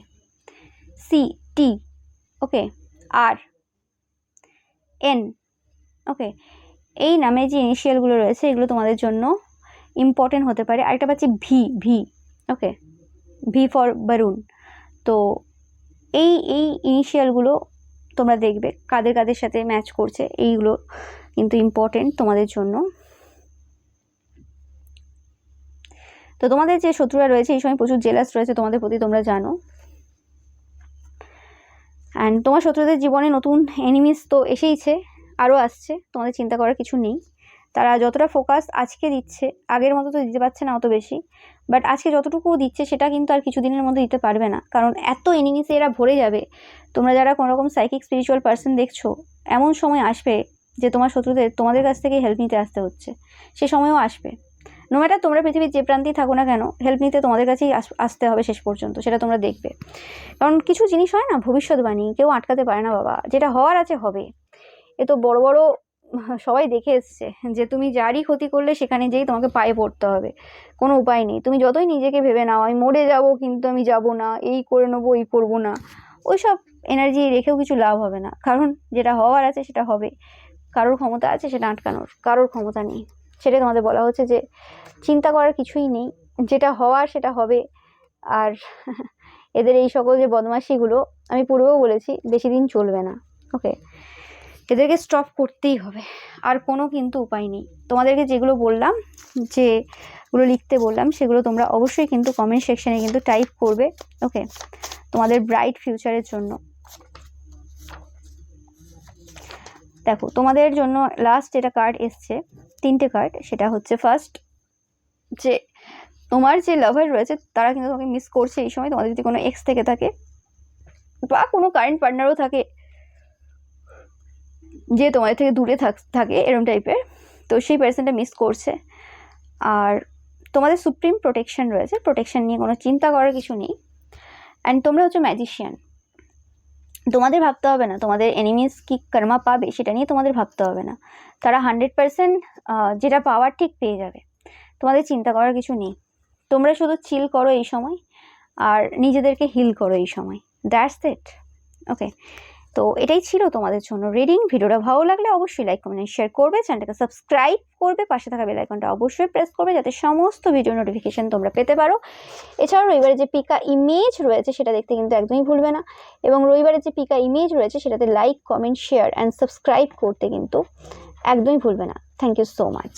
C T. Okay, R N. Okay, এই নামে যে ইনিশিয়ালগুলো রয়েছে এগুলো তোমাদের জন্য ইম্পর্টেন্ট হতে পারে। আরেকটা পাচ্ছি V. Okay, V for Varun. তো এই ইনিশিয়ালগুলো তোমরা দেখবে কাদের কাদের সাথে ম্যাচ করছে, এইগুলো কিন্তু ইম্পর্টেন্ট তোমাদের জন্য। তো তোমাদের যে শত্রুরা রয়েছে এই সময় প্রচুর জেলাস রয়েছে তোমাদের প্রতি, তোমরা জানো। অ্যান্ড তোমার শত্রুদের জীবনে নতুন এনিমিস তো এসেইছে, আরও আসছে, তোমাদের চিন্তা করার কিছু নেই। তারা যতটা ফোকাস আজকে দিচ্ছে, আগের মতো তো দিতে পারছে না অত বেশি, বাট আজকে যতটুকু দিচ্ছে সেটা কিন্তু আর কিছু দিনের মধ্যে দিতে পারবে না, কারণ এত এনিমিসে এরা ভরে যাবে। তোমরা যারা কোনোরকম সাইকিক স্পিরিচুয়াল পার্সন দেখছো, এমন সময় আসবে যে তোমার শত্রুদের তোমাদের কাছ থেকে হেল্প নিতে আসতে হচ্ছে, সে সময়ও আসবে। নো ম্যাটার তোমরা পৃথিবীর যে প্রান্তেই থাকো না কেন, হেল্প নিতে তোমাদের কাছেই আসতে হবে শেষ পর্যন্ত, সেটা তোমরা দেখবে। কারণ কিছু জিনিস হয় না, ভবিষ্যৎবাণী কেউ আটকাতে পারে না বাবা, যেটা হওয়ার আছে হবে। এ তো বড় বড় সবাই দেখে এসছে যে তুমি যারই ক্ষতি করলে সেখানে যেই তোমাকে পায়ে পড়তে হবে, কোনো উপায় নেই। তুমি যতই নিজেকে ভেবে নাও আমি মরে যাব কিন্তু আমি যাব না, এই করে নেবো, এই করবো না, ওই সব এনার্জি রেখেও কিছু লাভ হবে না, কারণ যেটা হওয়ার আছে সেটা হবে। কারোর ক্ষমতা আছে সেটা আটকানোর, কারোর ক্ষমতা নেই। সেটাই তোমাদের বলা হচ্ছে যে চিন্তা করার কিছুই নেই, যেটা হওয়ার সেটা হবে। আর এদের এই সকল যে বদমাশিগুলো আমি পূর্বেও বলেছি বেশি দিন চলবে না। ওকে, এদেরকে স্টপ করতেই হবে, আর কোনো কিন্তু উপায় নেই। তোমাদেরকে যেগুলো বললাম, যেগুলো লিখতে বললাম, সেগুলো তোমরা অবশ্যই কিন্তু কমেন্ট সেকশানে কিন্তু টাইপ করবে। ওকে, তোমাদের ব্রাইট ফিউচারের জন্য। দেখো তোমাদের জন্য লাস্ট যেটা কার্ড এসছে, 3টে কার্ড, সেটা হচ্ছে ফার্স্ট যে তোমার যে লাভার রয়েছে তারা কিন্তু তোমাকে মিস করছে এই সময়। তোমাদের যদি কোনো এক্স থেকে থাকে বা কোনো কারেন্ট পার্টনারও থাকে যে তোমাদের থেকে দূরে থাকে এরকম টাইপের, তো সেই পার্সনটা মিস করছে। আর তোমাদের সুপ্রিম প্রোটেকশন রয়েছে, প্রোটেকশন নিয়ে কোনো চিন্তা করার কিছু নেই। অ্যান্ড তোমরা হচ্ছে ম্যাজিশিয়ান, তোমাদের ভাবতে হবে না তোমাদের এনিমিস কি কর্মা পাবে, সেটা নিয়ে তোমাদের ভাবতে হবে না। তারা 100% যেটা পাওয়ার ঠিক পেয়ে যাবে, তোমাদের চিন্তা করার কিছু নেই। তোমরা শুধু চিল করো এই সময় আর নিজেদেরকে হিল করো এই সময়, দ্যাটস ইট। ওকে, তো এটাই ছিল তোমাদের জন্য রিডিং। ভিডিওটা ভালো লাগলে অবশ্যই লাইক কমেন্ট শেয়ার করবে, চ্যানেলটাকে সাবস্ক্রাইব করবে, পাশে থাকা বেল আইকনটা অবশ্যই প্রেস করবে যাতে সমস্ত ভিডিও নোটিফিকেশন তোমরা পেতে পারো। এছাড়াও রবিবারে যে পিকা ইমেজ রয়েছে সেটা দেখতে কিন্তু একদমই ভুলবে না, এবং রবিবারের যে পিকা ইমেজ রয়েছে সেটাতে like comment share and subscribe করতে কিন্তু একদমই ভুলবে না। Thank you so much.